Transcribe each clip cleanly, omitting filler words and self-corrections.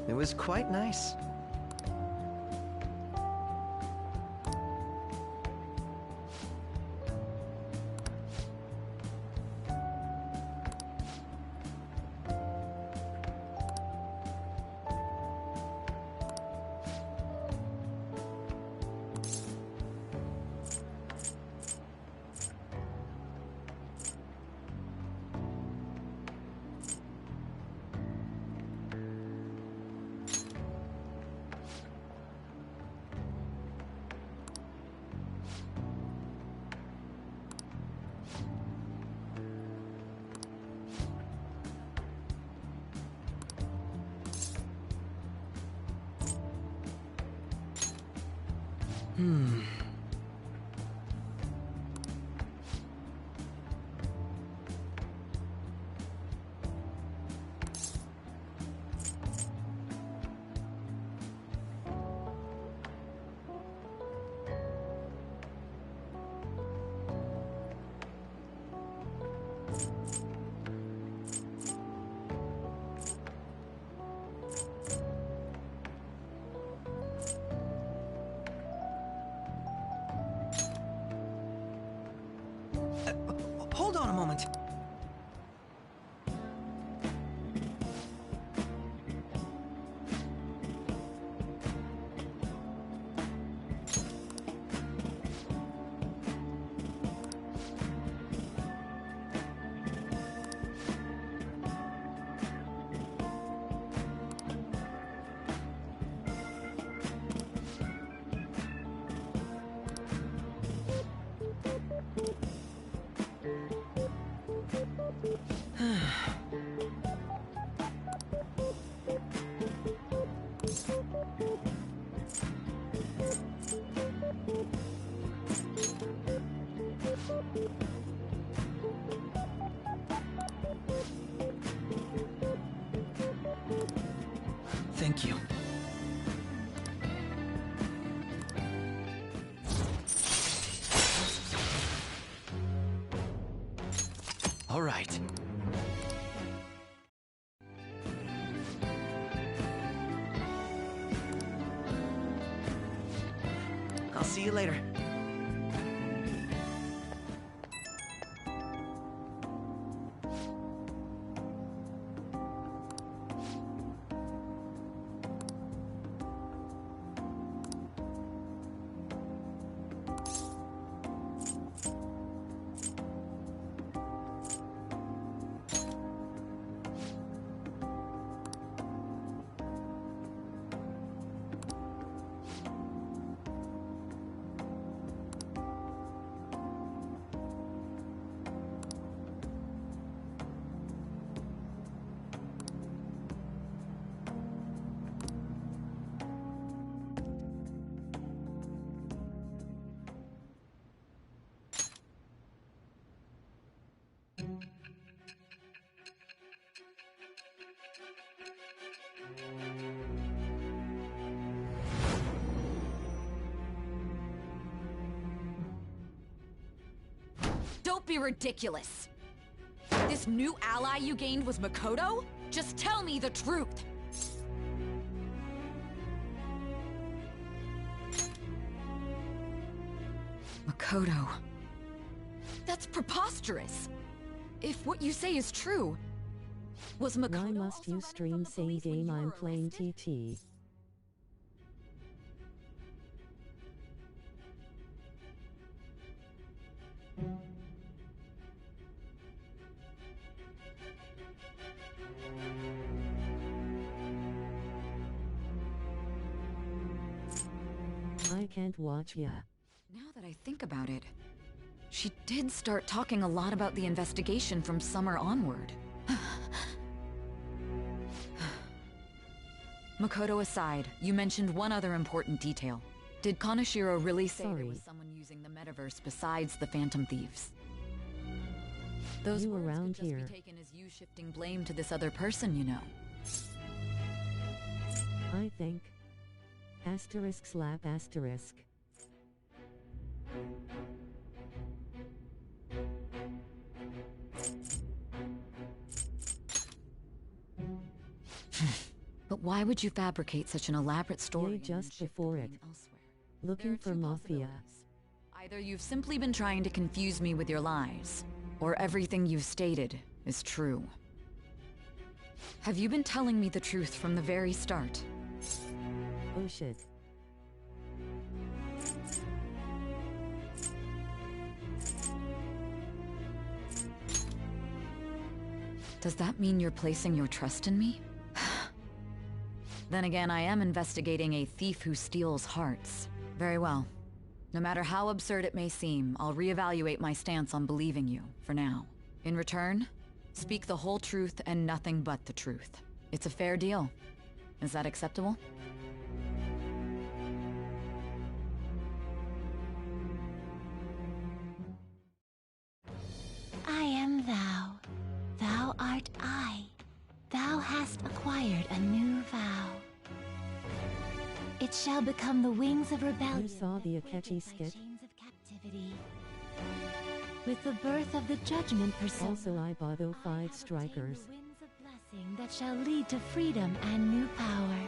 It was quite nice. Hold on a moment. Thank you. All right. I'll see you later. Don't be ridiculous! This new ally you gained was Makoto? Just tell me the truth! Makoto... That's preposterous! If what you say is true... Was Makoto Why must you also stream running from same police when game you I'm were playing arrested? TT? I can't watch ya. Now that I think about it, she did start talking a lot about the investigation from summer onward. Makoto aside, you mentioned one other important detail. Did Kaneshiro really say there was Sorry. someone using the metaverse besides the Phantom Thieves? Those You words around could just here. be taken as you shifting blame to this other person, you know. I think. Asterisk slap asterisk. But why would you fabricate such an elaborate story? Yay, and then just shift the before it. blame elsewhere? Looking There are for two mafia. possibilities. Either you've simply been trying to confuse me with your lies, or everything you've stated is true. Have you been telling me the truth from the very start? Oh shit. Does that mean you're placing your trust in me? Then again, I am investigating a thief who steals hearts. Very well. No matter how absurd it may seem, I'll reevaluate my stance on believing you, for now. In return, speak the whole truth and nothing but the truth. It's a fair deal. Is that acceptable? I am thou. Thou art I. Thou hast acquired a new vow. It shall become the wings of rebellion. You saw the that break Akechi my skit? chains of captivity. With the birth of the judgment persona, Also I bought I 05 have obtained strikers. the winds of blessing that shall lead to freedom and new power.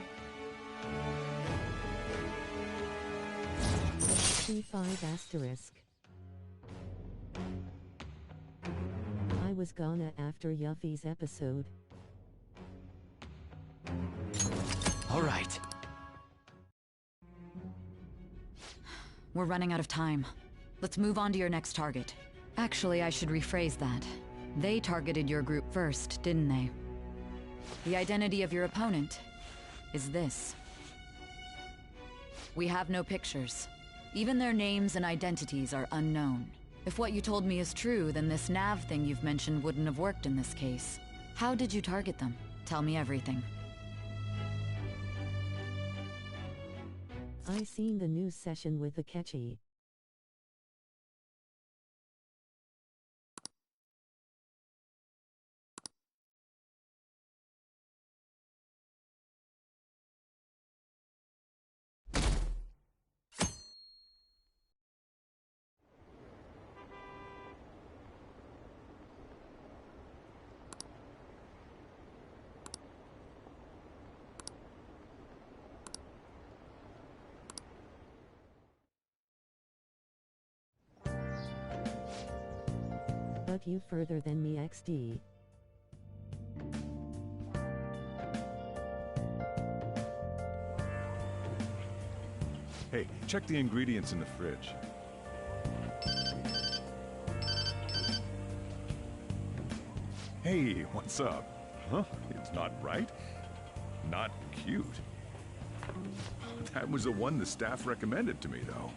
C5 asterisk. I was gonna after Yuffie's episode. All right. We're running out of time. Let's move on to your next target. Actually, I should rephrase that. They targeted your group first, didn't they? The identity of your opponent is this. We have no pictures. Even their names and identities are unknown. If what you told me is true, then this nav thing you've mentioned wouldn't have worked in this case. How did you target them? Tell me everything. I seen the news session with Akechi. But you further than me XD. Hey, check the ingredients in the fridge. Hey, what's up? Huh? It's not right? Not cute. That was the one the staff recommended to me, though.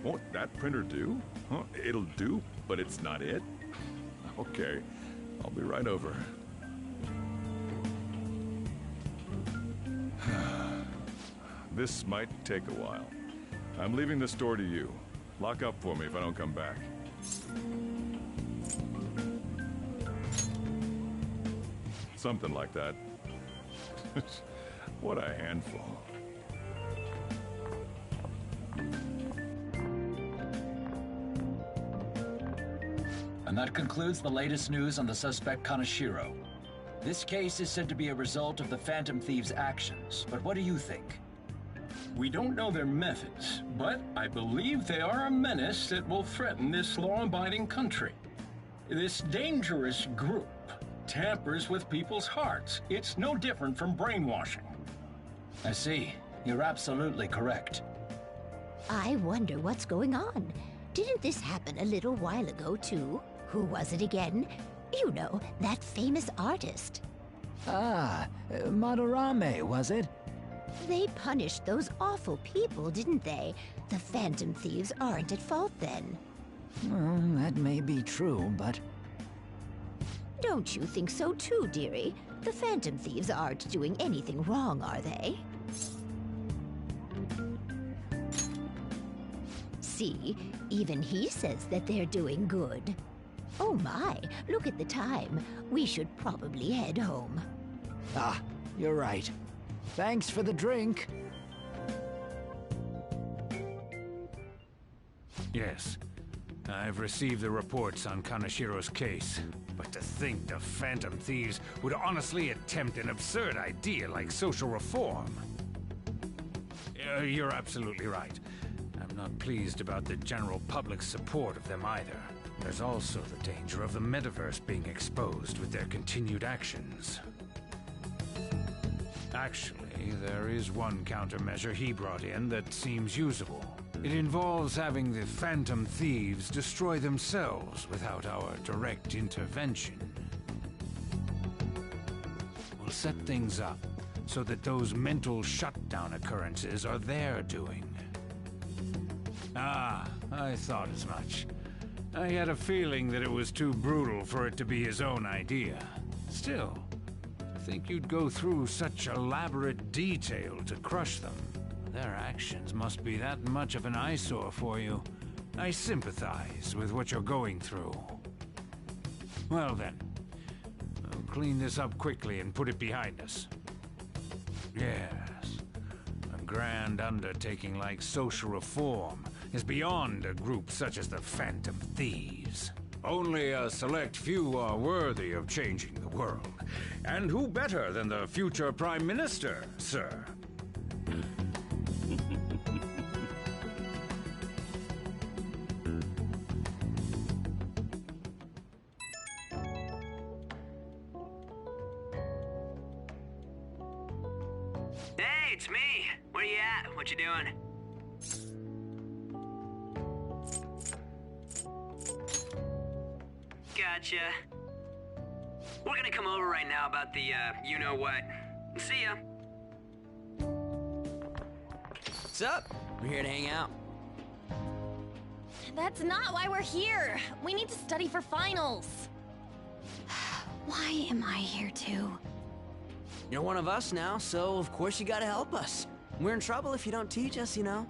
Won't that printer do? Huh? It'll do, but it's not it? Okay, I'll be right over. This might take a while. I'm leaving the store to you. Lock up for me if I don't come back. Something like that. What a handful. And that concludes the latest news on the suspect Kaneshiro. This case is said to be a result of the Phantom Thieves' actions, but what do you think? We don't know their methods, but I believe they are a menace that will threaten this law-abiding country. This dangerous group tampers with people's hearts. It's no different from brainwashing. I see. You're absolutely correct. I wonder what's going on. Didn't this happen a little while ago, too? Who was it again? You know, that famous artist. Ah, Madarame, was it? They punished those awful people, didn't they? The Phantom Thieves aren't at fault then. Well, that may be true, but... Don't you think so too, dearie? The Phantom Thieves aren't doing anything wrong, are they? See, even he says that they're doing good. Oh my, look at the time. We should probably head home. Ah, you're right. Thanks for the drink. Yes. I've received the reports on Kanashiro's case. But to think the Phantom Thieves would honestly attempt an absurd idea like social reform. You're absolutely right. I'm not pleased about the general public's support of them either. There's also the danger of the metaverse being exposed with their continued actions. Actually, there is one countermeasure he brought in that seems usable. It involves having the Phantom Thieves destroy themselves without our direct intervention. We'll set things up so that those mental shutdown occurrences are their doing. Ah, I thought as much. I had a feeling that it was too brutal for it to be his own idea. Still, to think you'd go through such elaborate detail to crush them. Their actions must be that much of an eyesore for you. I sympathize with what you're going through. Well then, I'll clean this up quickly and put it behind us. Yes, a grand undertaking like social reform is beyond a group such as the Phantom Thieves. Only a select few are worthy of changing the world. And who better than the future Prime Minister, sir? Hey, it's me. Where you at? What you doing? Gotcha. We're gonna come over right now about the, you-know-what. See ya. What's up? We're here to hang out. That's not why we're here. We need to study for finals. Why am I here too? You're one of us now, so of course you gotta help us. We're in trouble if you don't teach us, you know.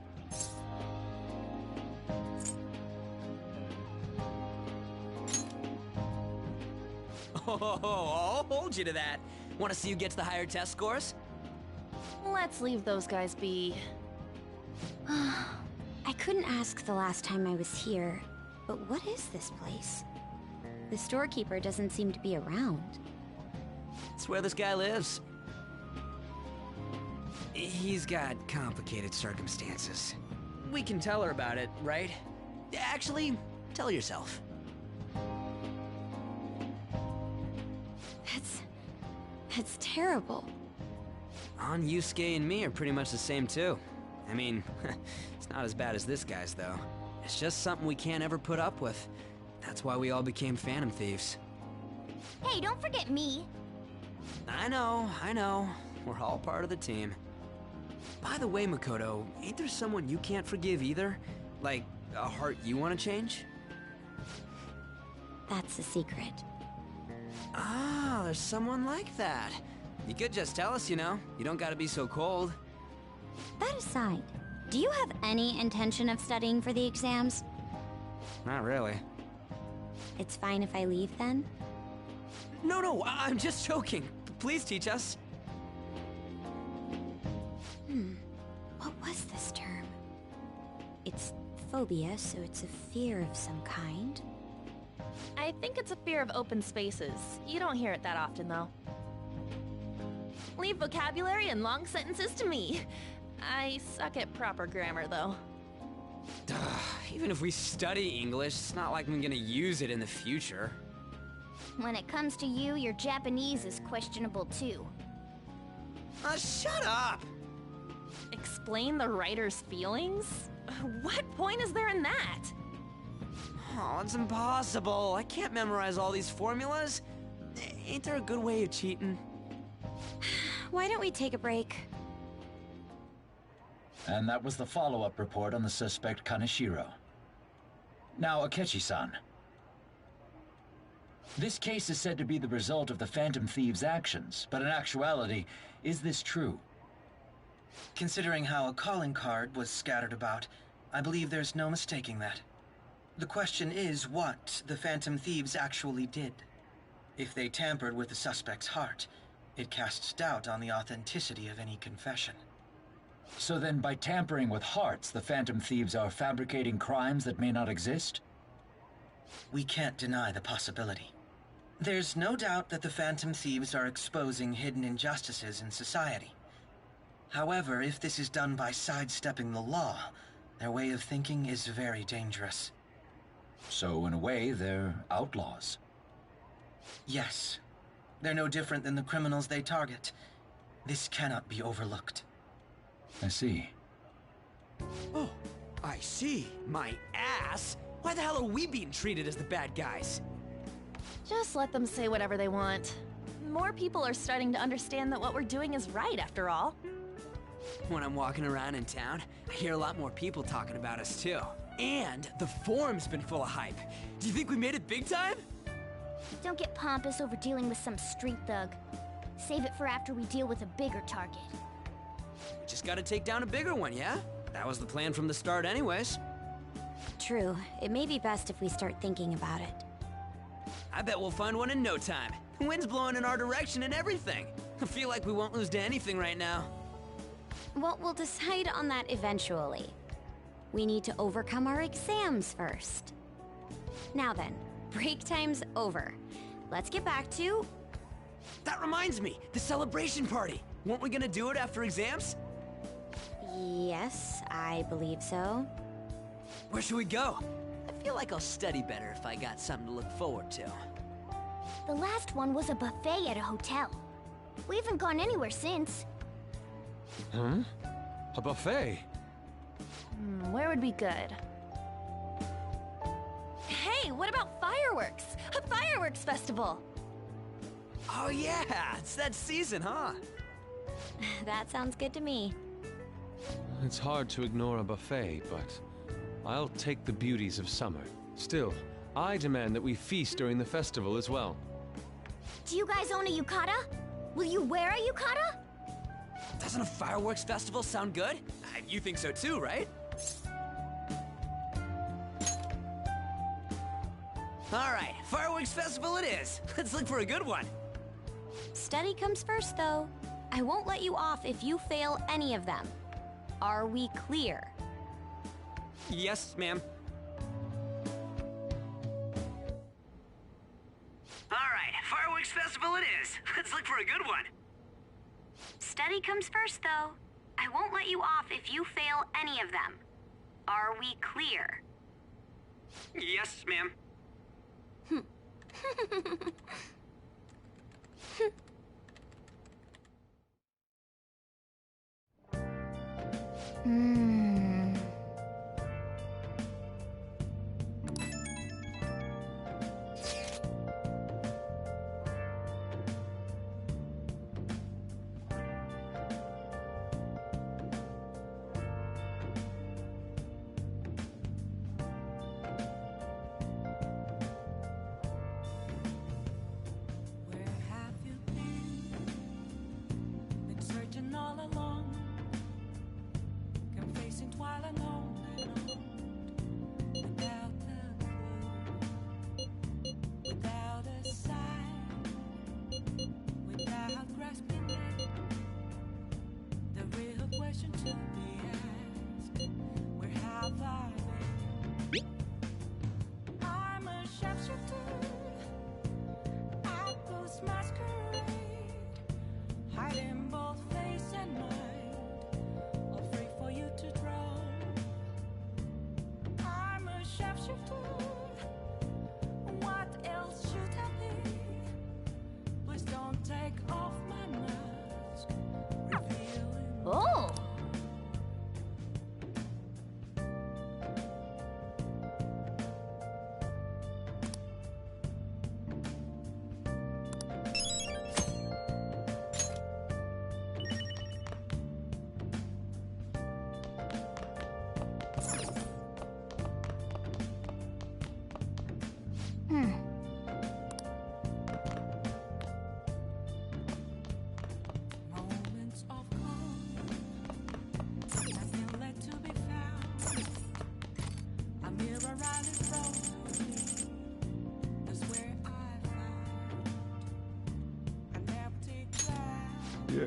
Oh, I'll hold you to that. Want to see who gets the higher test scores? Let's leave those guys be. I couldn't ask the last time I was here, but what is this place? The storekeeper doesn't seem to be around. It's where this guy lives. He's got complicated circumstances. We can tell her about it, right? Actually, tell yourself. That's terrible. On Yusuke and me are pretty much the same too. I mean, it's not as bad as this guy's though. It's just something we can't ever put up with. That's why we all became Phantom Thieves. Hey, don't forget me. I know. We're all part of the team. By the way, Makoto, ain't there someone you can't forgive either? Like, a heart you want to change? That's a secret. Ah, there's someone like that. You could just tell us, you know. You don't gotta be so cold. That aside, do you have any intention of studying for the exams? Not really. It's fine if I leave then? No, I'm just joking. Please teach us. What was this term? It's phobia, so it's a fear of some kind. I think it's a fear of open spaces. You don't hear it that often, though. Leave vocabulary and long sentences to me. I suck at proper grammar, though. Even if we study English, it's not like I'm gonna use it in the future. When it comes to you, your Japanese is questionable, too. Shut up! Explain the writer's feelings? What point is there in that? Oh, it's impossible. I can't memorize all these formulas. Ain't there a good way of cheating? Why don't we take a break? And that was the follow-up report on the suspect Kaneshiro. Now, Akechi-san. This case is said to be the result of the Phantom Thieves' actions, but in actuality, is this true? Considering how a calling card was scattered about, I believe there's no mistaking that. The question is what the Phantom Thieves actually did. If they tampered with the suspect's heart, it casts doubt on the authenticity of any confession. So then, by tampering with hearts, the Phantom Thieves are fabricating crimes that may not exist? We can't deny the possibility. There's no doubt that the Phantom Thieves are exposing hidden injustices in society. However, if this is done by sidestepping the law, their way of thinking is very dangerous. So, in a way, they're outlaws. Yes. They're no different than the criminals they target. This cannot be overlooked. I see. Oh, I see. My ass. Why the hell are we being treated as the bad guys? Just let them say whatever they want. More people are starting to understand that what we're doing is right, after all. When I'm walking around in town, I hear a lot more people talking about us, too. And the forum's been full of hype. Do you think we made it big time? Don't get pompous over dealing with some street thug. Save it for after we deal with a bigger target. We just gotta take down a bigger one, yeah? That was the plan from the start anyways. True. It may be best if we start thinking about it. I bet we'll find one in no time. The wind's blowing in our direction and everything. I feel like we won't lose to anything right now. Well, we'll decide on that eventually. We need to overcome our exams first. Now then, break time's over. Let's get back to... That reminds me, the celebration party. Weren't we gonna do it after exams? Yes, I believe so. Where should we go? I feel like I'll study better if I got something to look forward to. The last one was a buffet at a hotel. We haven't gone anywhere since. Hmm? A buffet? Where would be good? Hey, what about fireworks? A fireworks festival! Oh yeah, it's that season, huh? That sounds good to me. It's hard to ignore a buffet, but I'll take the beauties of summer. Still, I demand that we feast during the festival as well. Do you guys own a yukata? Will you wear a yukata? Doesn't a fireworks festival sound good? You think so too, right? Alright, fireworks festival it is. Let's look for a good one. Study comes first, though. I won't let you off if you fail any of them. Are we clear? Yes, ma'am. Alright, fireworks festival it is. Let's look for a good one. Study comes first, though. I won't let you off if you fail any of them. Are we clear? Yes, ma'am.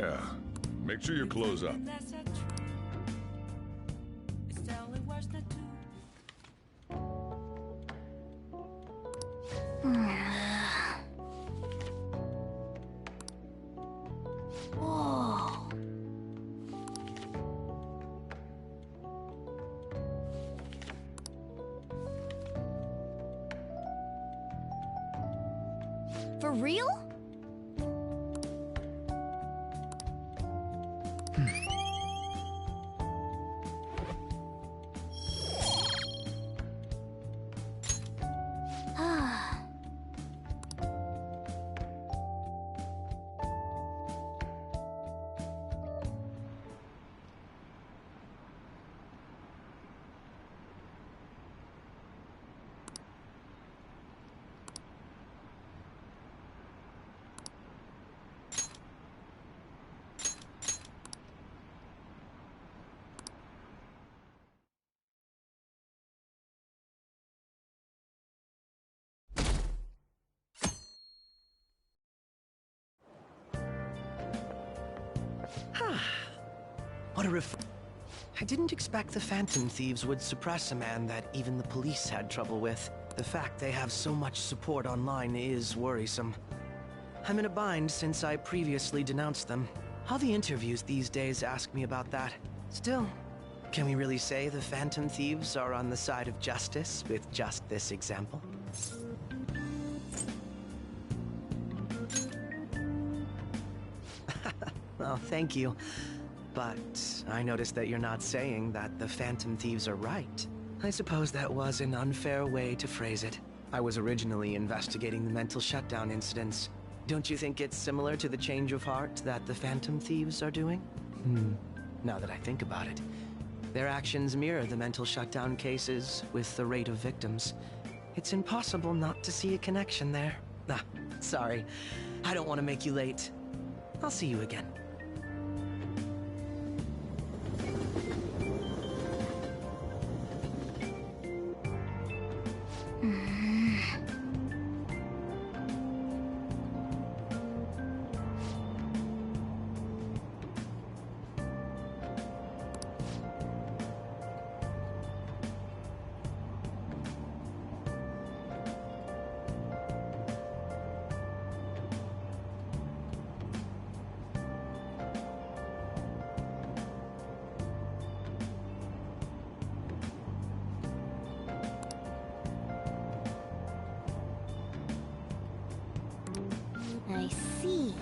Yeah. Make sure you close up. Whoa. For real? What a I didn't expect the Phantom Thieves would suppress a man that even the police had trouble with. The fact they have so much support online is worrisome. I'm in a bind since I previously denounced them. All the interviews these days ask me about that. Still, can we really say the Phantom Thieves are on the side of justice with just this example? Oh, thank you. But I noticed that you're not saying that the Phantom Thieves are right. I suppose that was an unfair way to phrase it. I was originally investigating the mental shutdown incidents. Don't you think it's similar to the change of heart that the Phantom Thieves are doing? Now that I think about it, their actions mirror the mental shutdown cases with the rate of victims. It's impossible not to see a connection there. Ah, sorry. I don't want to make you late. I'll see you again. I see.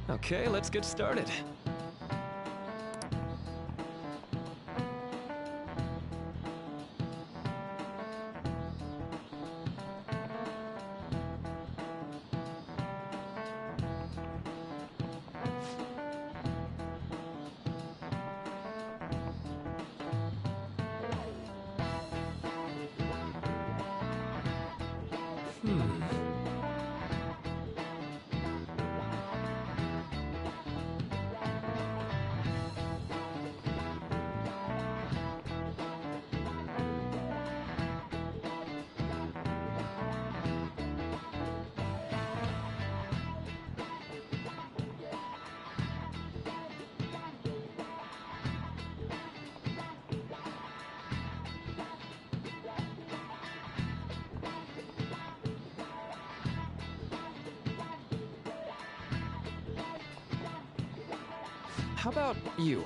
Okay, let's get started. How about you?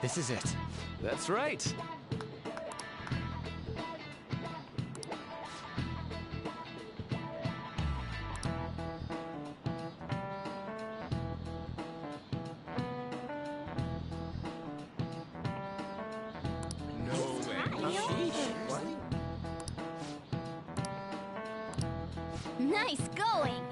This is it. That's right. Nice going!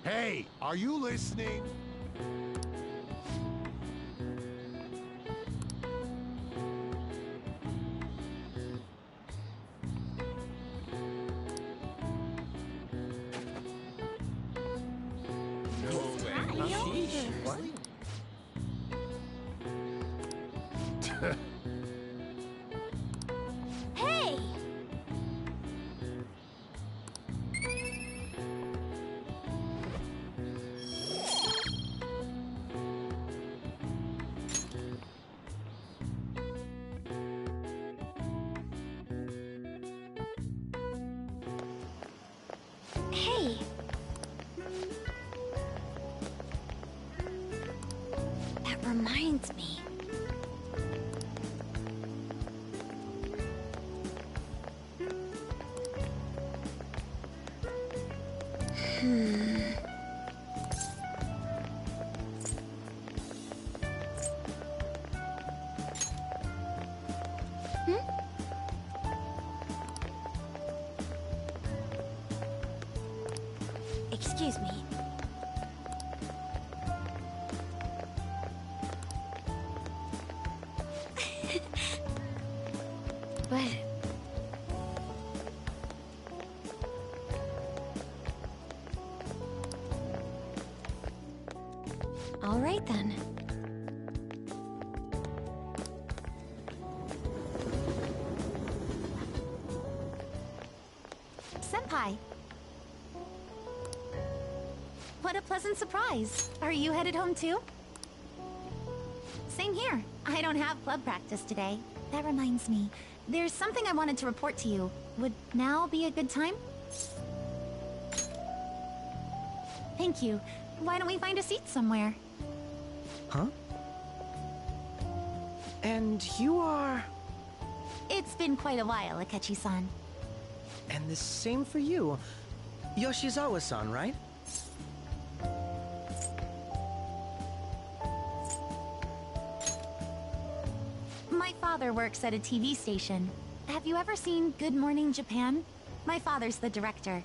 Hey, are you listening? Hey! Hey! That reminds me. Excuse me. But... all right then. Senpai! What a pleasant surprise. Are you headed home too? Same here. I don't have club practice today. That reminds me, there's something I wanted to report to you. Would now be a good time? Thank you. Why don't we find a seat somewhere? Huh? And you are... It's been quite a while, Akechi-san. And the same for you. Yoshizawa-san, right? My father works at a TV station. Have you ever seen Good Morning Japan? My father's the director.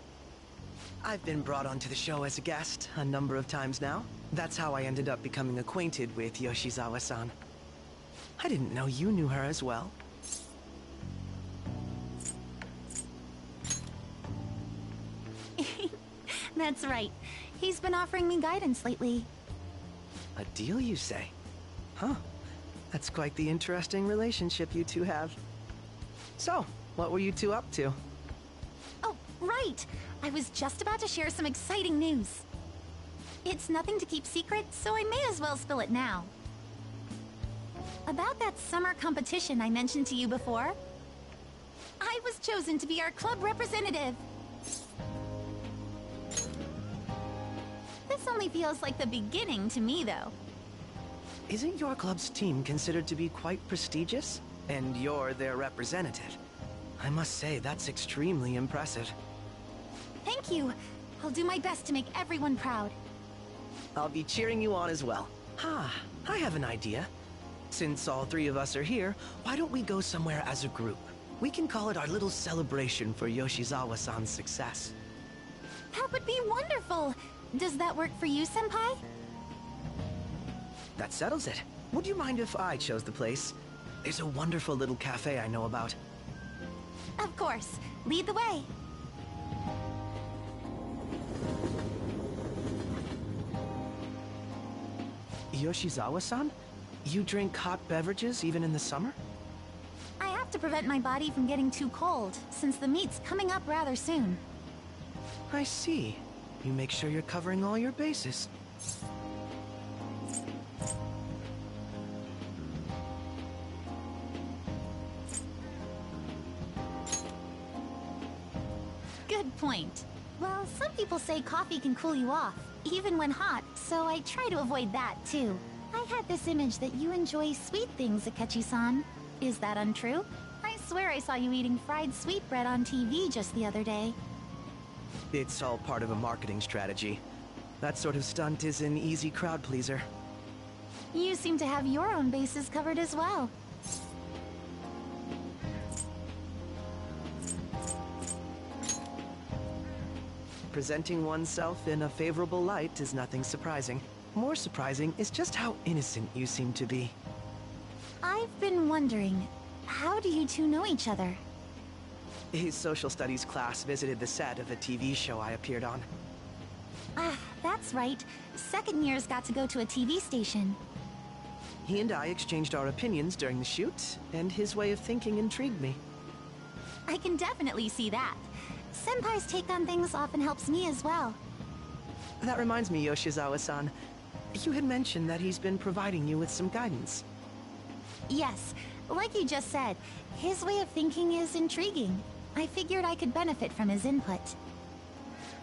I've been brought onto the show as a guest a number of times now. That's how I ended up becoming acquainted with Yoshizawa-san. I didn't know you knew her as well. That's right. He's been offering me guidance lately. A deal, you say? Huh. That's quite the interesting relationship you two have. So, what were you two up to? Oh, right! I was just about to share some exciting news. It's nothing to keep secret, so I may as well spill it now. About that summer competition I mentioned to you before, I was chosen to be our club representative. This only feels like the beginning to me, though. Isn't your club's team considered to be quite prestigious? And you're their representative. I must say, that's extremely impressive. Thank you. I'll do my best to make everyone proud. I'll be cheering you on as well. I have an idea. Since all three of us are here, why don't we go somewhere as a group? We can call it our little celebration for Yoshizawa-san's success. That would be wonderful! Does that work for you, Senpai? That settles it. Would you mind if I chose the place? There's a wonderful little cafe I know about. Of course. Lead the way. Yoshizawa-san? You drink hot beverages even in the summer? I have to prevent my body from getting too cold, since the meet's coming up rather soon. I see. You make sure you're covering all your bases. Good point. Well, some people say coffee can cool you off, even when hot, so I try to avoid that too. I had this image that you enjoy sweet things, Akechi-san. Is that untrue? I swear I saw you eating fried sweetbread on TV just the other day. It's all part of a marketing strategy. That sort of stunt is an easy crowd pleaser. You seem to have your own bases covered as well. Presenting oneself in a favorable light is nothing surprising. More surprising is just how innocent you seem to be. I've been wondering, how do you two know each other? His social studies class visited the set of a TV show I appeared on. Ah, that's right. Second years got to go to a TV station. He and I exchanged our opinions during the shoot, and his way of thinking intrigued me. I can definitely see that. Senpai's take on things often helps me as well. That reminds me, Yoshizawa-san. You had mentioned that he's been providing you with some guidance. Yes, like you just said, his way of thinking is intriguing. I figured I could benefit from his input.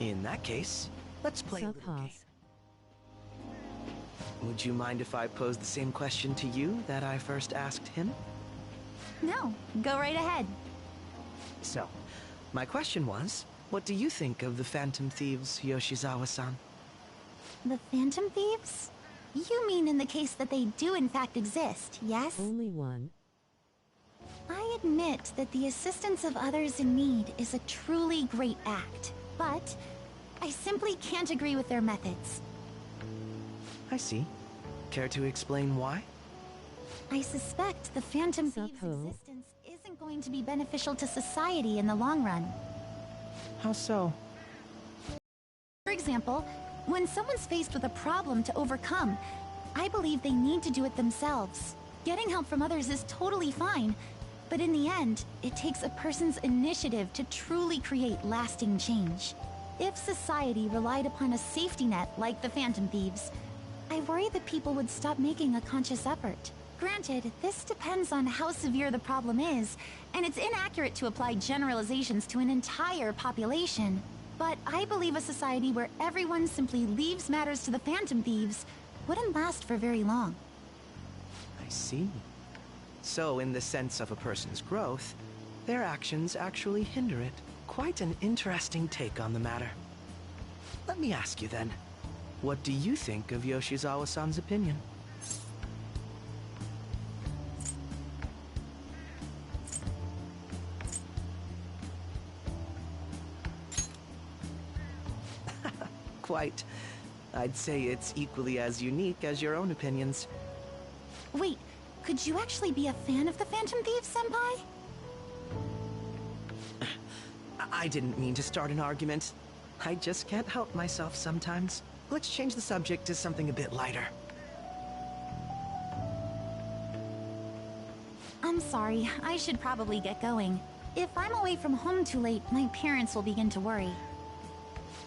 In that case, let's play a little game. Would you mind if I pose the same question to you that I first asked him? No, go right ahead. So, my question was, what do you think of the Phantom Thieves, Yoshizawa-san? The Phantom Thieves? You mean in the case that they do in fact exist, yes? Only one. I admit that the assistance of others in need is a truly great act, but I simply can't agree with their methods. I see. Care to explain why? I suspect the Phantom Thieves' existence isn't going to be beneficial to society in the long run. How so? For example, when someone's faced with a problem to overcome, I believe they need to do it themselves. Getting help from others is totally fine, but in the end, it takes a person's initiative to truly create lasting change. If society relied upon a safety net like the Phantom Thieves, I worry that people would stop making a conscious effort. Granted, this depends on how severe the problem is, and it's inaccurate to apply generalizations to an entire population. But I believe a society where everyone simply leaves matters to the Phantom Thieves wouldn't last for very long. I see. So, in the sense of a person's growth, their actions actually hinder it. Quite an interesting take on the matter. Let me ask you then, what do you think of Yoshizawa-san's opinion? Quite. I'd say it's equally as unique as your own opinions. Wait, could you actually be a fan of the Phantom Thieves, Senpai? I didn't mean to start an argument. I just can't help myself sometimes. Let's change the subject to something a bit lighter. I'm sorry, I should probably get going. If I'm away from home too late, my parents will begin to worry.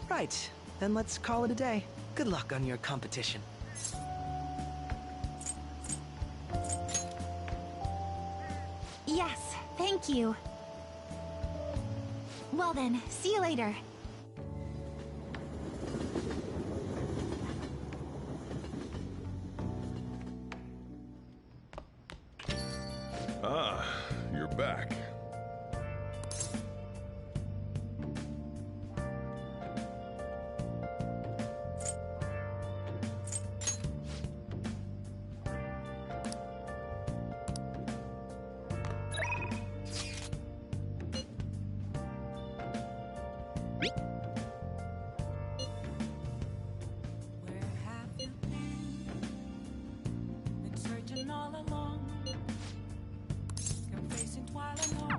Right, then let's call it a day. Good luck on your competition. Yes, thank you. Well then, see you later. Ah, you're back. All along, complacent while alone.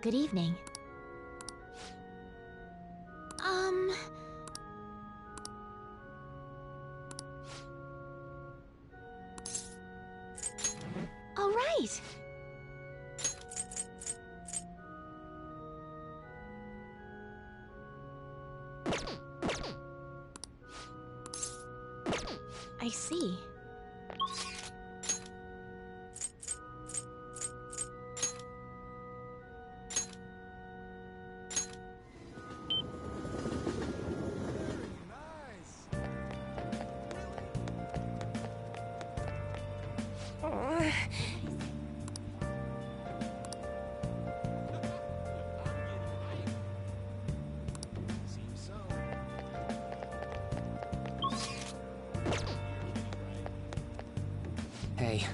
Good evening. All right. I see. Hey.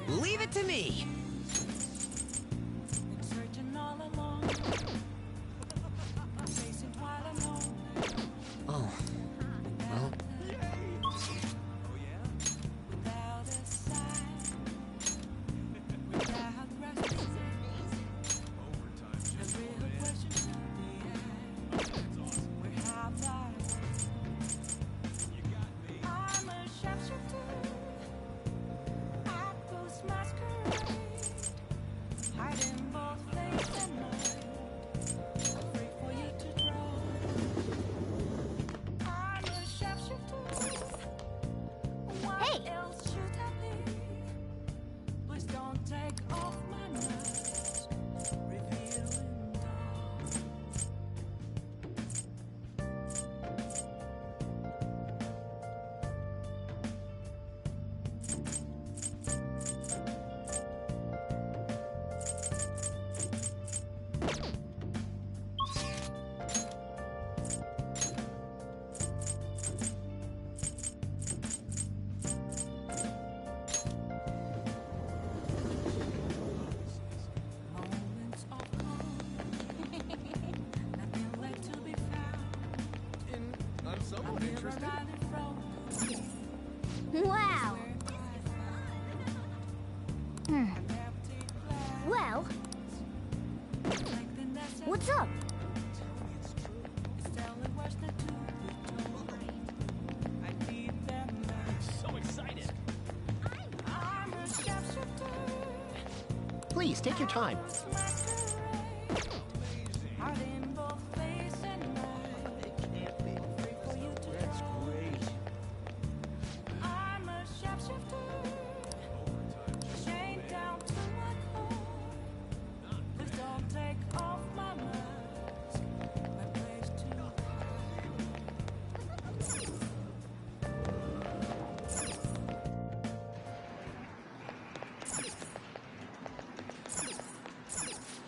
Leave it to me! Oh. Well. Wow. Well, what's up? So excited! Please, take your time.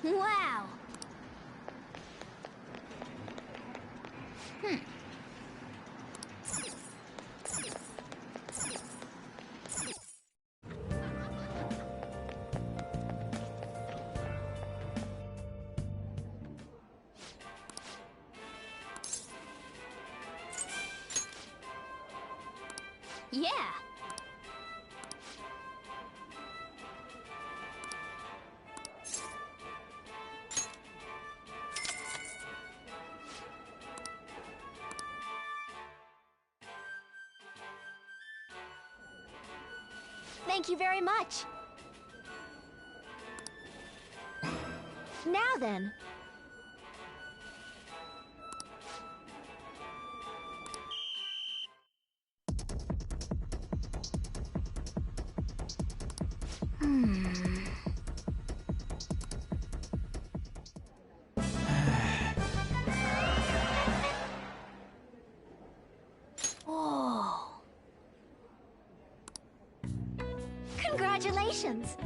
Wow. Yeah. Thank you very much. Now then. Whoa. Congratulations.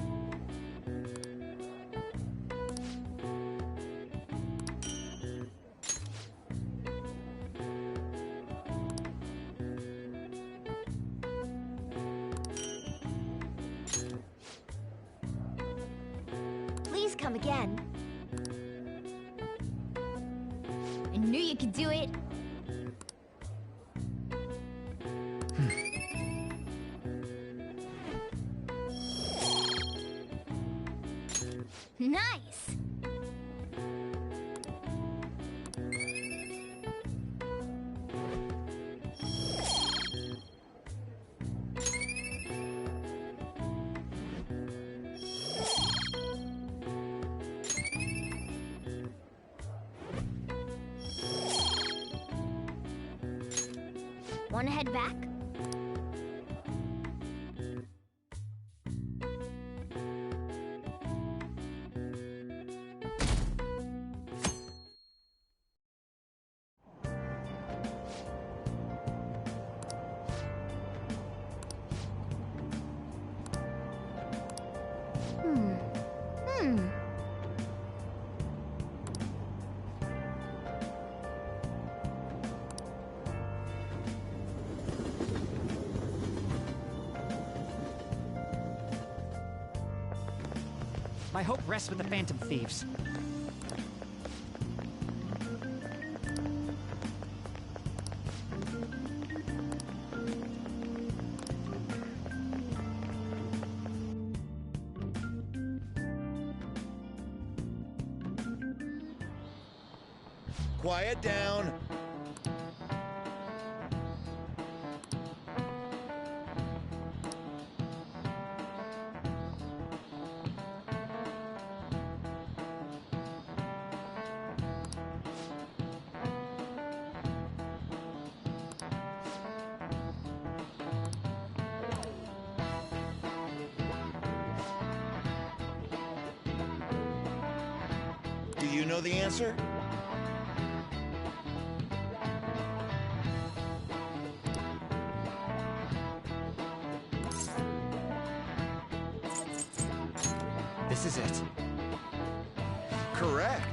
Please come again. I knew you could do it. Nice! Wanna head back? My hope rests with the Phantom Thieves. Quiet down. Do you know the answer? This is it. Correct.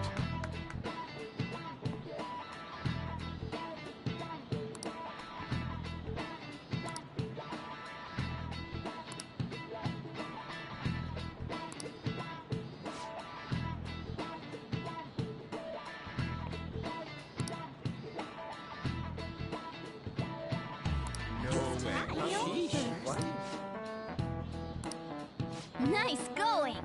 Nice going!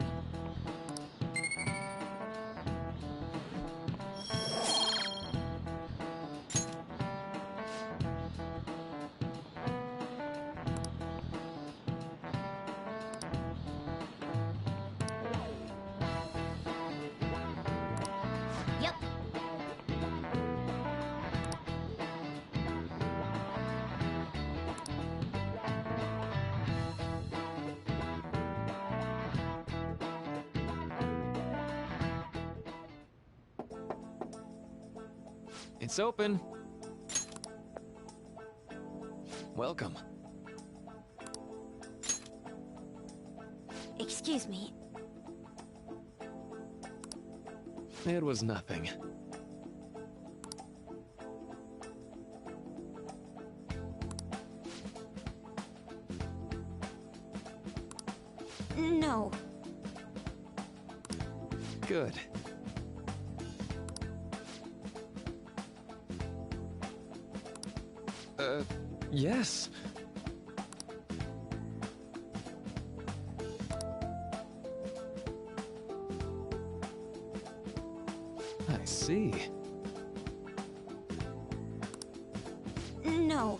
Yep. It's open. Welcome. Excuse me. It was nothing. No. Good. Yes. I see. No.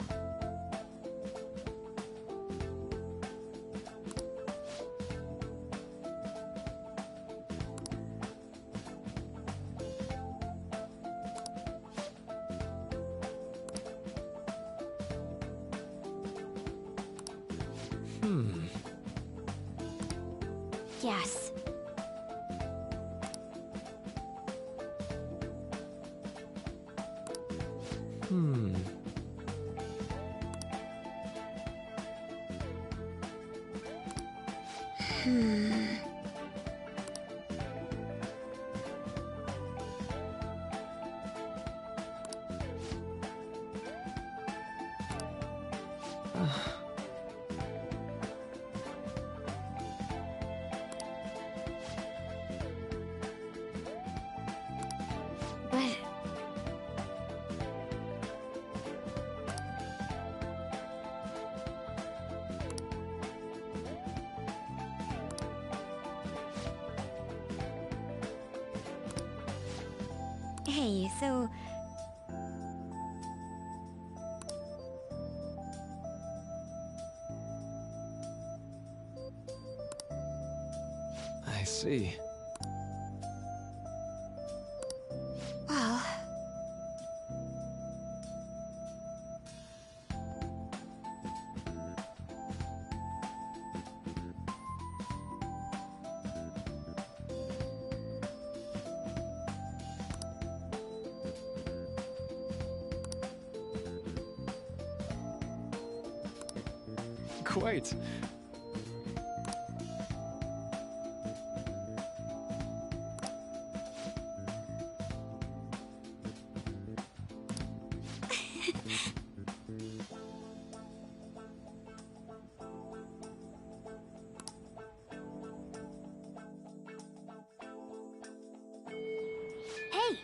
Yes. But... Hey, so... I see. Well... Quite. Hey!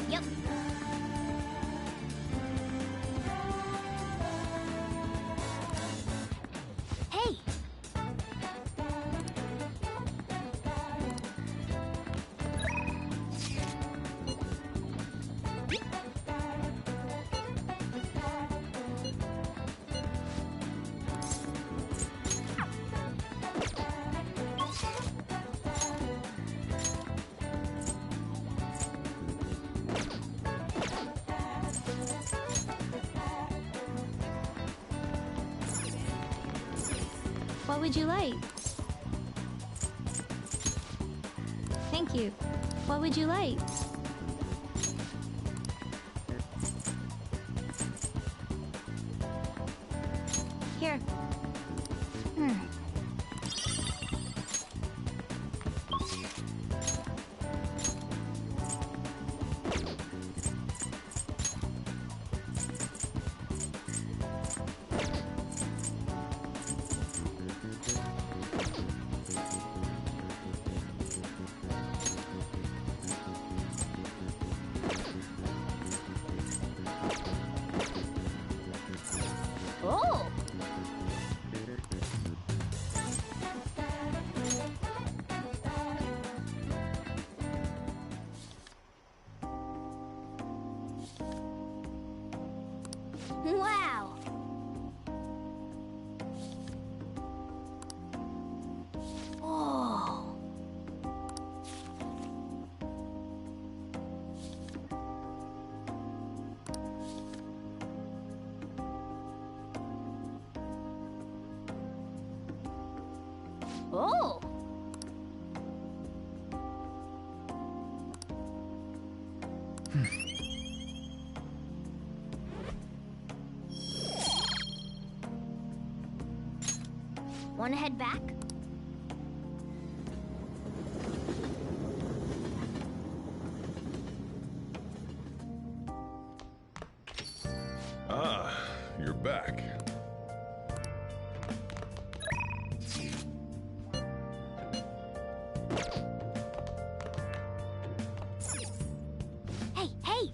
Yep. Hey! What would you like? Thank you. What would you like? Here. Oh! Wow! Oh! Oh! Wanna head back? Ah, you're back. Hey, hey!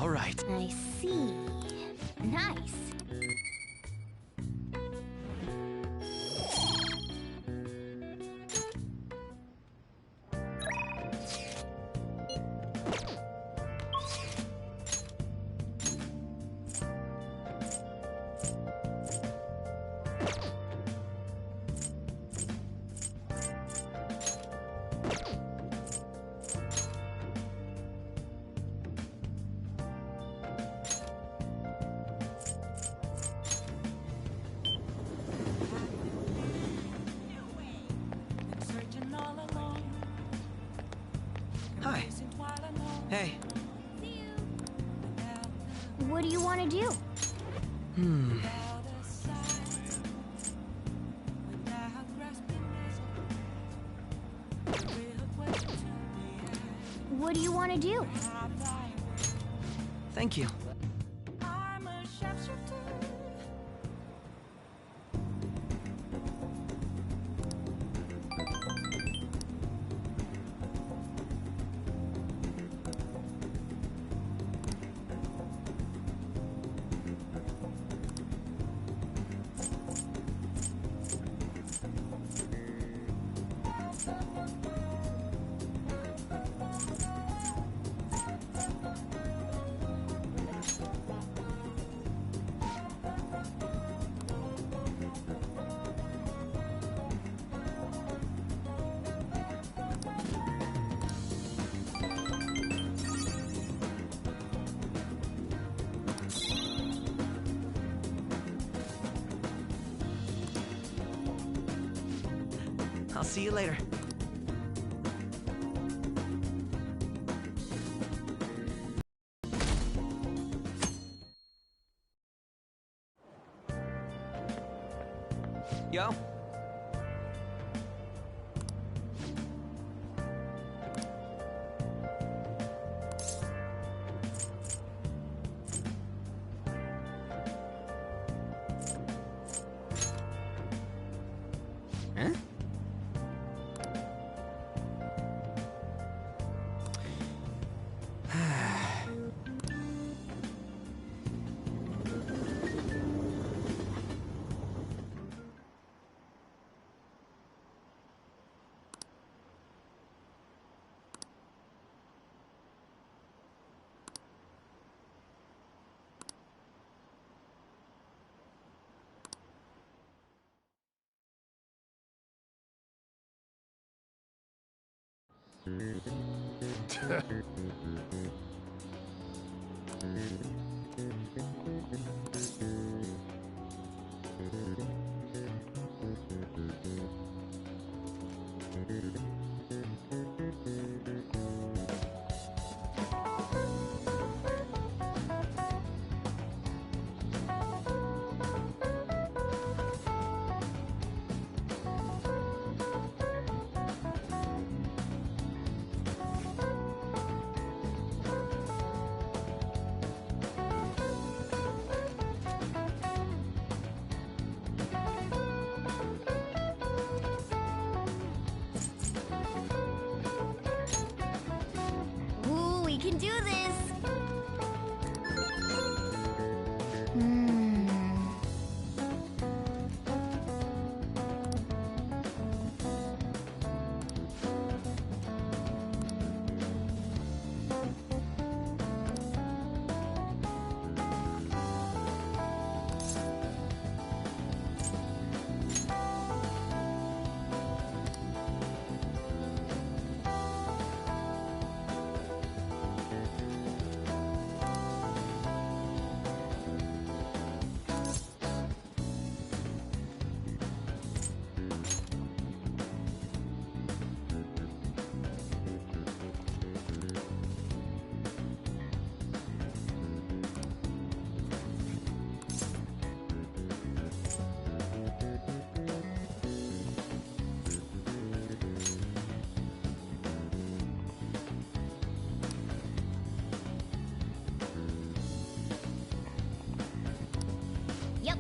All right. I see. Nice. Hi. Hey. What do you want to do? What do you want to do? Thank you. I'll see you later. Yo. Huh? Ooh, we can do this! Yep.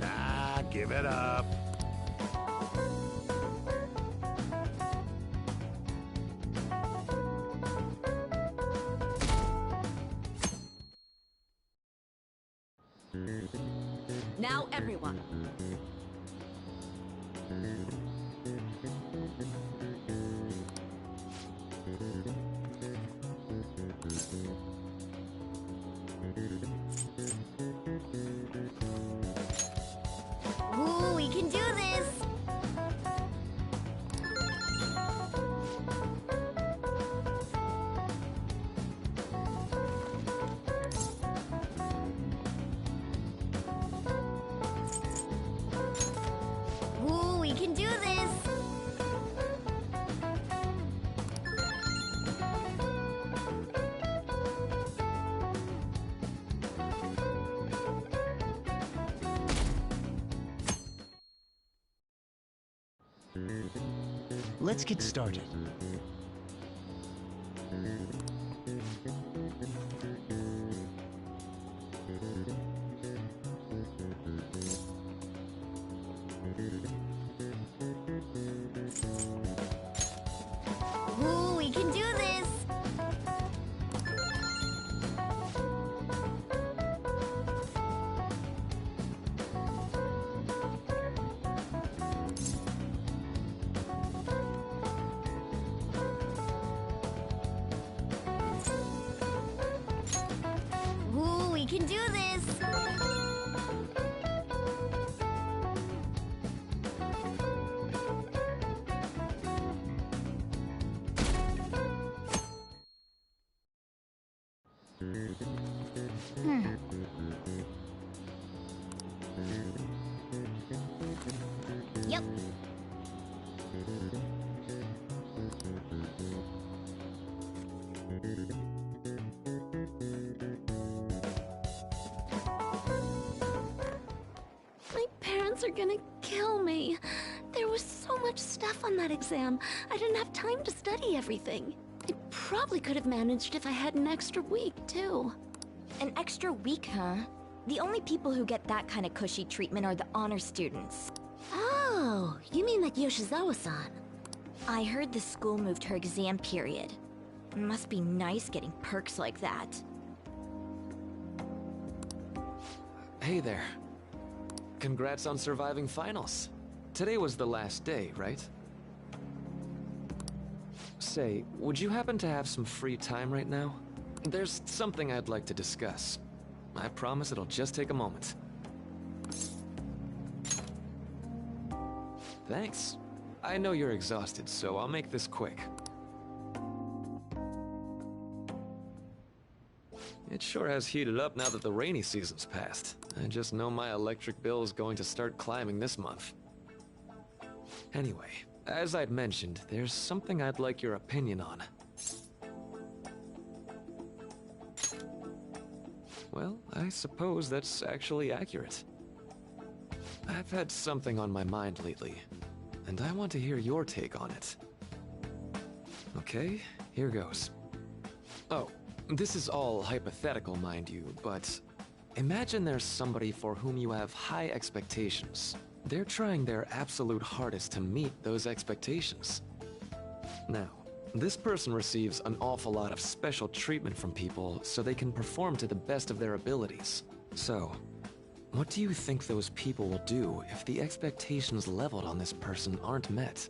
Ah, give it up. Now, everyone. Ooh, we can do this! Ooh, we can do this! Let's get started. Ooh, we can do this! Ooh, we can do this! Yep. My parents are gonna kill me. There was so much stuff on that exam. I didn't have time to study everything. I probably could have managed if I had an extra week, too. An extra week, huh? The only people who get that kind of cushy treatment are the honor students. Oh, you mean like Yoshizawa-san? I heard the school moved her exam period. Must be nice getting perks like that. Hey there. Congrats on surviving finals. Today was the last day, right? Say, would you happen to have some free time right now? There's something I'd like to discuss. I promise it'll just take a moment. Thanks. I know you're exhausted, so I'll make this quick. It sure has heated up now that the rainy season's passed. I just know my electric bill is going to start climbing this month. Anyway, as I'd mentioned, there's something I'd like your opinion on. Well, I suppose that's actually accurate. I've had something on my mind lately, and I want to hear your take on it. Okay, here goes. Oh, this is all hypothetical, mind you, but imagine there's somebody for whom you have high expectations. They're trying their absolute hardest to meet those expectations. Now, this person receives an awful lot of special treatment from people so they can perform to the best of their abilities. So, what do you think those people will do if the expectations leveled on this person aren't met?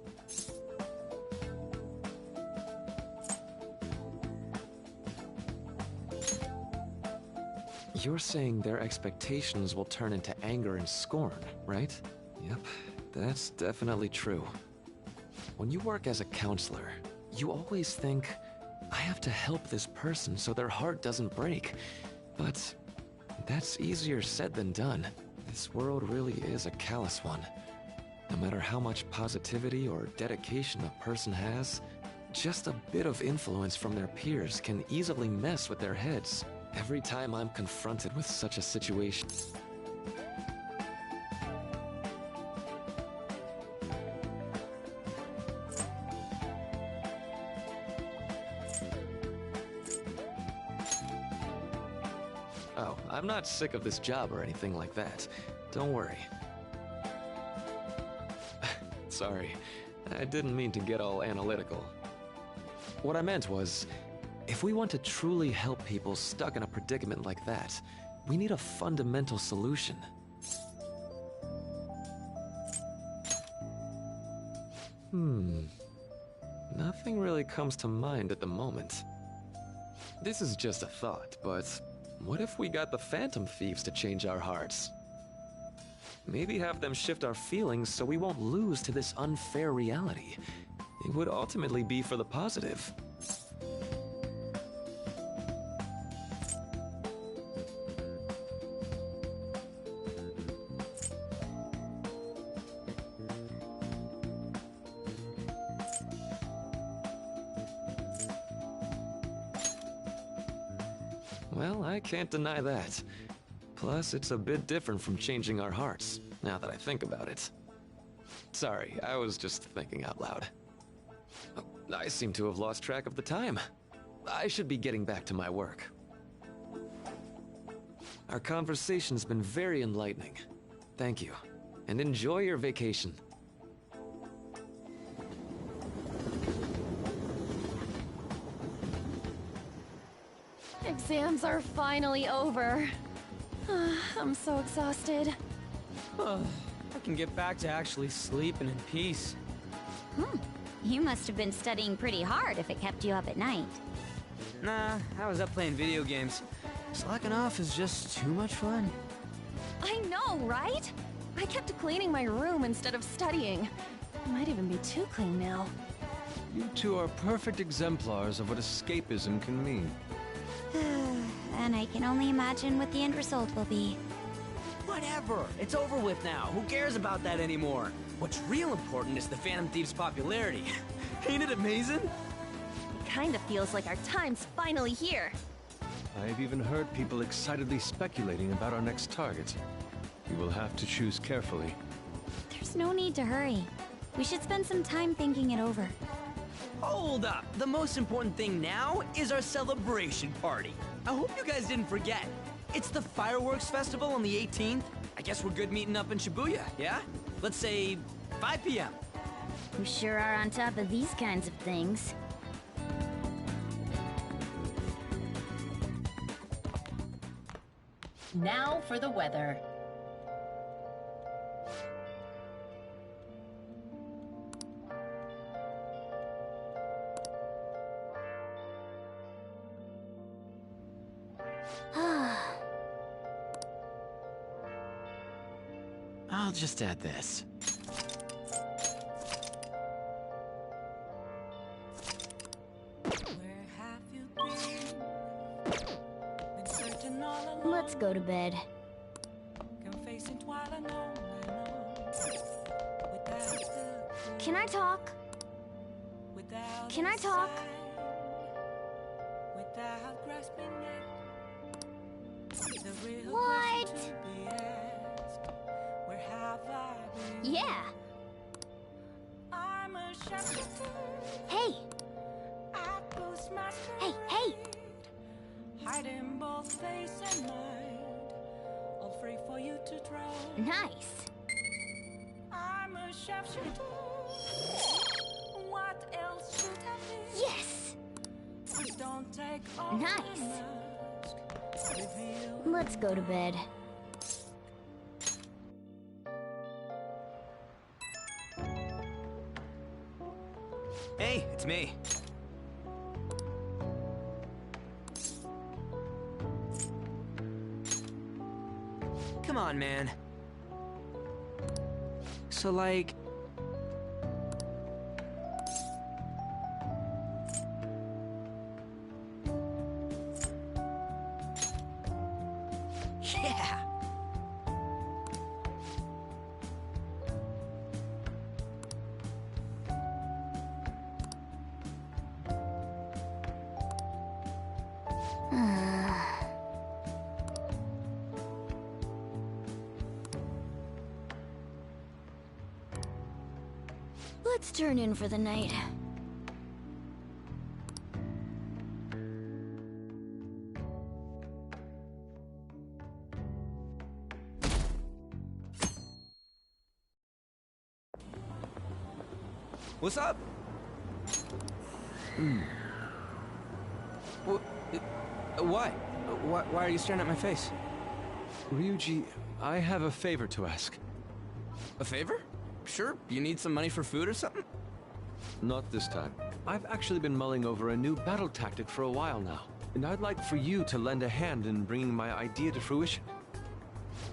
You're saying their expectations will turn into anger and scorn, right? Yep, that's definitely true. When you work as a counselor, you always think, I have to help this person so their heart doesn't break. But that's easier said than done. This world really is a callous one. No matter how much positivity or dedication a person has, just a bit of influence from their peers can easily mess with their heads. Every time I'm confronted with such a situation, oh, I'm not sick of this job or anything like that. Don't worry. Sorry, I didn't mean to get all analytical. What I meant was, if we want to truly help people stuck in a predicament like that, We need a fundamental solution. Nothing really comes to mind at the moment. This is just a thought, but what if we got the Phantom Thieves to change our hearts? Maybe have them shift our feelings so we won't lose to this unfair reality. It would ultimately be for the positive. Well, I can't deny that. Plus, it's a bit different from changing our hearts, now that I think about it. Sorry, I was just thinking out loud. I seem to have lost track of the time. I should be getting back to my work. Our conversation's been very enlightening. Thank you, and enjoy your vacation. Exams are finally over. I'm so exhausted. I can get back to actually sleeping in peace. You must have been studying pretty hard if it kept you up at night. Nah, I was up playing video games. Slacking off is just too much fun. I know, right? I kept cleaning my room instead of studying. It might even be too clean now. You two are perfect exemplars of what escapism can mean. And I can only imagine what the end result will be. Whatever! It's over with now. Who cares about that anymore? What's real important is the Phantom Thieves' popularity. Ain't it amazing? It kinda feels like our time's finally here. I've even heard people excitedly speculating about our next target. You will have to choose carefully. There's no need to hurry. We should spend some time thinking it over. Hold up! The most important thing now is our celebration party. I hope you guys didn't forget. It's the fireworks festival on the 18th. I guess we're good meeting up in Shibuya, yeah? Let's say 5 p.m. You sure are on top of these kinds of things. Now for the weather. I'll just add this. Let's go to bed. Can I talk? Can I talk? What? Yeah. Hey. Hey, hey. Hiding both face and mind, all free for you to try. Nice. I'm a sharpshooter. What else should I be? Yes. Please don't take off Nice. the mask. Reveal. Let's go to bed. Hey, it's me. Come on, man. So, like... Yeah! Let's turn in for the night. What's up? Why? Why are you staring at my face? Ryuji, I have a favor to ask. A favor? Sure, you need some money for food or something? Not this time. I've actually been mulling over a new battle tactic for a while now, and I'd like for you to lend a hand in bringing my idea to fruition.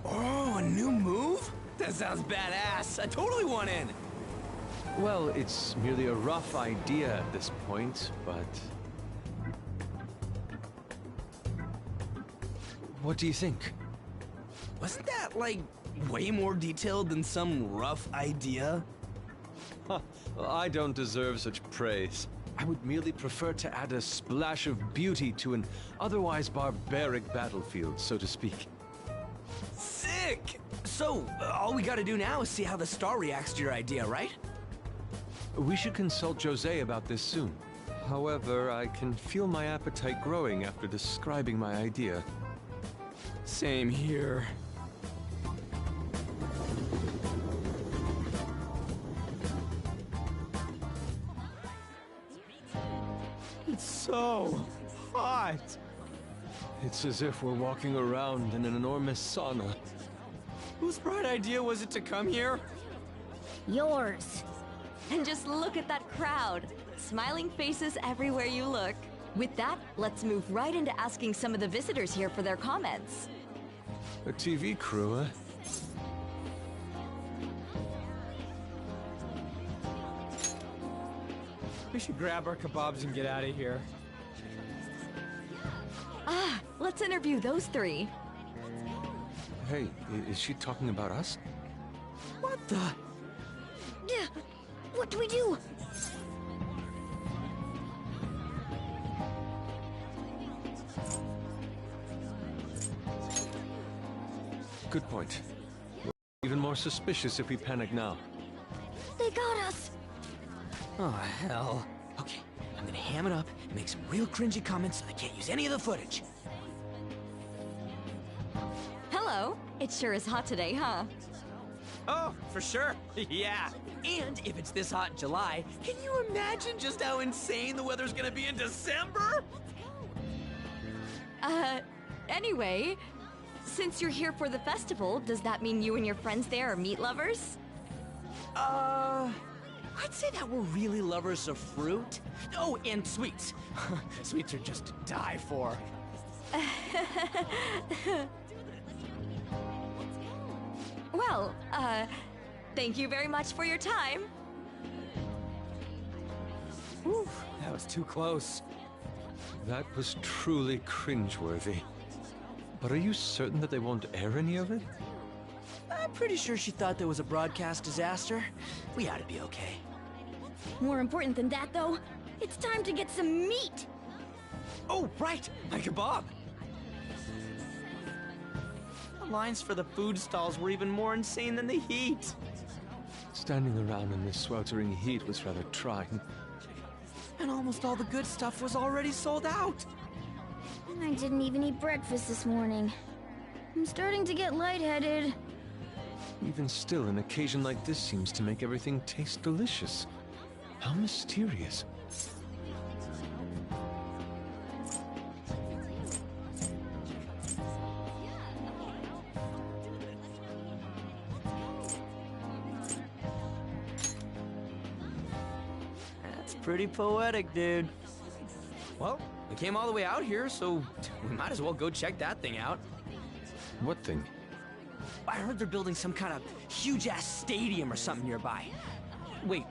Oh, a new move? That sounds badass. I totally want in. Well, it's merely a rough idea at this point, but... What do you think? Wasn't that, like, way more detailed than some rough idea? Huh, well, I don't deserve such praise. I would merely prefer to add a splash of beauty to an otherwise barbaric battlefield, so to speak. Sick! So, all we gotta do now is see how the star reacts to your idea, right? We should consult Jose about this soon. However, I can feel my appetite growing after describing my idea. Same here. It's so hot. It's as if we're walking around in an enormous sauna. Whose bright idea was it to come here? Yours. And just look at that crowd. Smiling faces everywhere you look. With that, let's move right into asking some of the visitors here for their comments. A TV crew, huh? We should grab our kebabs and get out of here. Ah, let's interview those three. Hey, is she talking about us? What the? Yeah, what do we do? Good point. We're even more suspicious if we panic now. They got us! Oh, hell. Okay, I'm gonna ham it up and make some real cringy comments so they can't use any of the footage. Hello. It sure is hot today, huh? Oh, for sure. Yeah. And if it's this hot in July, can you imagine just how insane the weather's gonna be in December? Anyway, since you're here for the festival, does that mean you and your friends there are meat lovers? I'd say that we're really lovers of fruit. Oh, and sweets. Sweets are just to die for. Well, thank you very much for your time. Whew, that was too close. That was truly cringeworthy. But are you certain that they won't air any of it? I'm pretty sure she thought there was a broadcast disaster. We ought to be okay. More important than that, though, it's time to get some meat! Oh, right! My kebab! The lines for the food stalls were even more insane than the heat. Standing around in this sweltering heat was rather trying. And almost all the good stuff was already sold out. I didn't even eat breakfast this morning. I'm starting to get lightheaded. Even still, an occasion like this seems to make everything taste delicious. How mysterious. That's pretty poetic, dude. Well, we came all the way out here, so we might as well go check that thing out. What thing? I heard they're building some kind of huge-ass stadium or something nearby. Wait,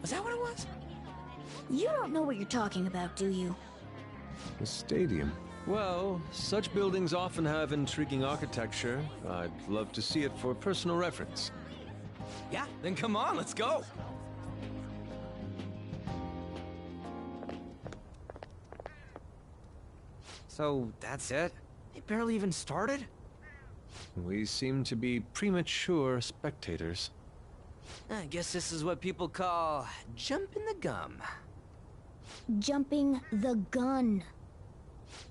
was that what it was? You don't know what you're talking about, do you? A stadium? Well, such buildings often have intriguing architecture. I'd love to see it for personal reference. Yeah, then come on, let's go! So, that's it? They barely even started? We seem to be premature spectators. I guess this is what people call jumping the gum. Jumping the gun.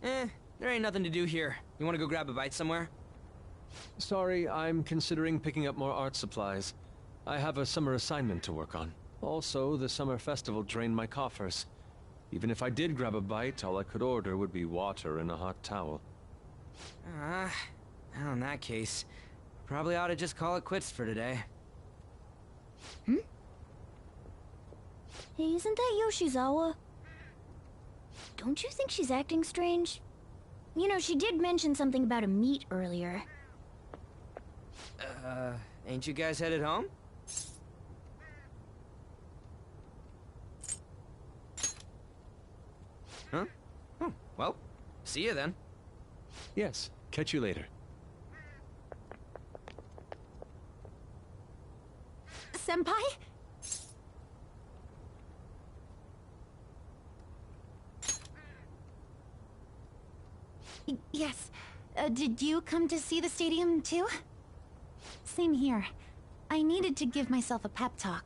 There ain't nothing to do here. You wanna go grab a bite somewhere? Sorry, I'm considering picking up more art supplies. I have a summer assignment to work on. Also, the summer festival drained my coffers. Even if I did grab a bite, all I could order would be water and a hot towel. Well, in that case, probably ought to just call it quits for today. Hey, isn't that Yoshizawa? Don't you think she's acting strange? You know, she did mention something about a meet earlier. Ain't you guys headed home? Huh? Oh, well, see you then. Yes, catch you later. Senpai? Yes. Did you come to see the stadium, too? Same here. I needed to give myself a pep talk.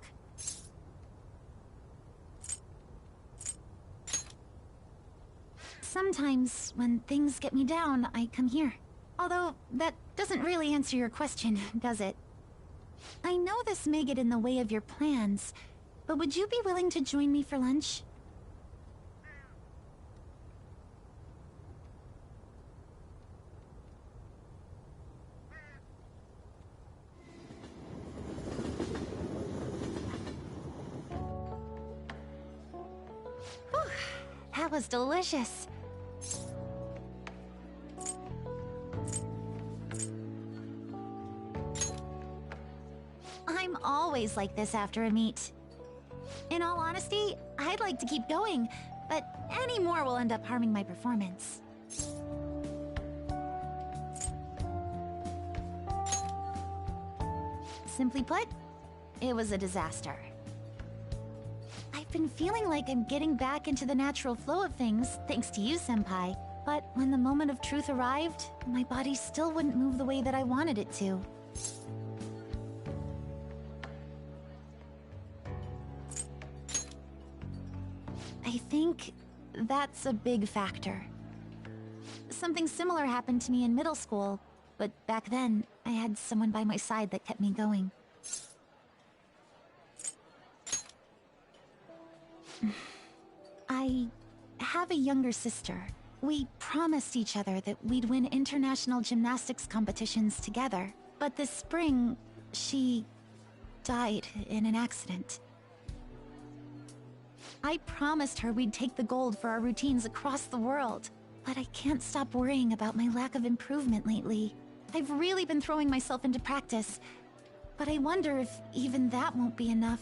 Sometimes, when things get me down, I come here. Although, that doesn't really answer your question, does it? I know this may get in the way of your plans, but would you be willing to join me for lunch? Whew, that was delicious. I'm always like this after a meet. In all honesty, I'd like to keep going, but any more will end up harming my performance. Simply put, it was a disaster. I've been feeling like I'm getting back into the natural flow of things, thanks to you, Senpai. But when the moment of truth arrived, my body still wouldn't move the way that I wanted it to. I think that's a big factor. Something similar happened to me in middle school, but back then, I had someone by my side that kept me going. I have a younger sister. We promised each other that we'd win international gymnastics competitions together. But this spring, she died in an accident. I promised her we'd take the gold for our routines across the world. But I can't stop worrying about my lack of improvement lately. I've really been throwing myself into practice, but I wonder if even that won't be enough.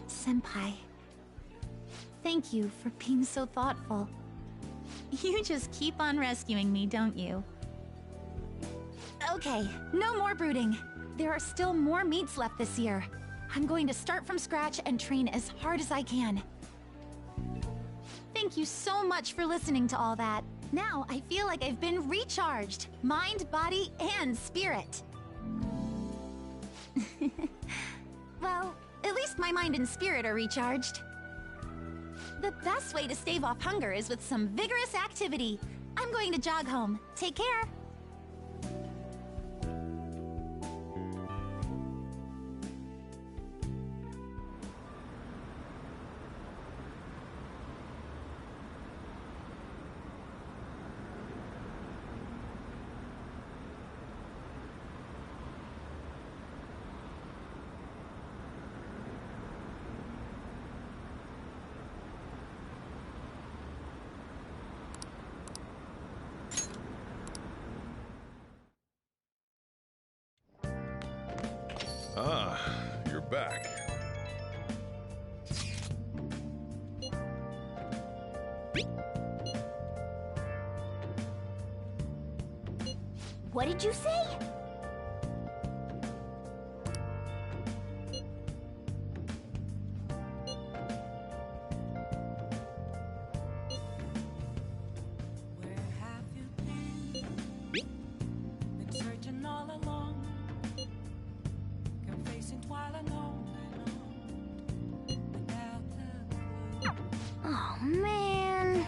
Senpai, thank you for being so thoughtful. You just keep on rescuing me, don't you? Okay, no more brooding. There are still more meets left this year. I'm going to start from scratch and train as hard as I can. Thank you so much for listening to all that. Now I feel like I've been recharged. Mind, body, and spirit. Well, at least my mind and spirit are recharged. The best way to stave off hunger is with some vigorous activity. I'm going to jog home. Take care. Ah, you're back. What did you say? Oh, man.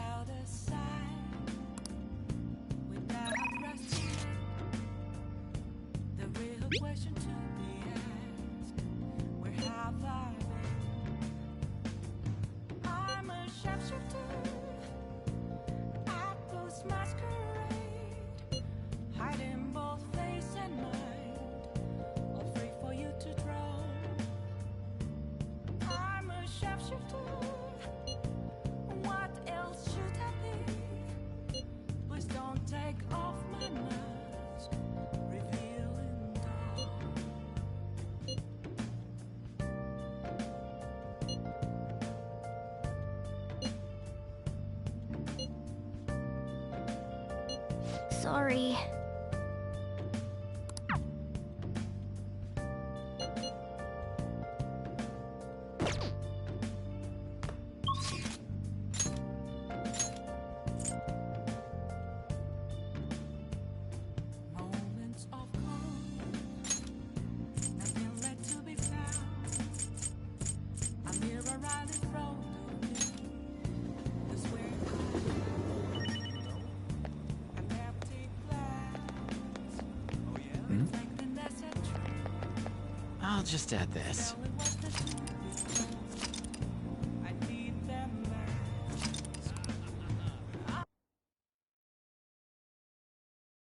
Sorry. Moments of calm, nothing left to be found. A mirror right in front of me. This way an empty glass. Reflecting that's a tree. I'll just add this.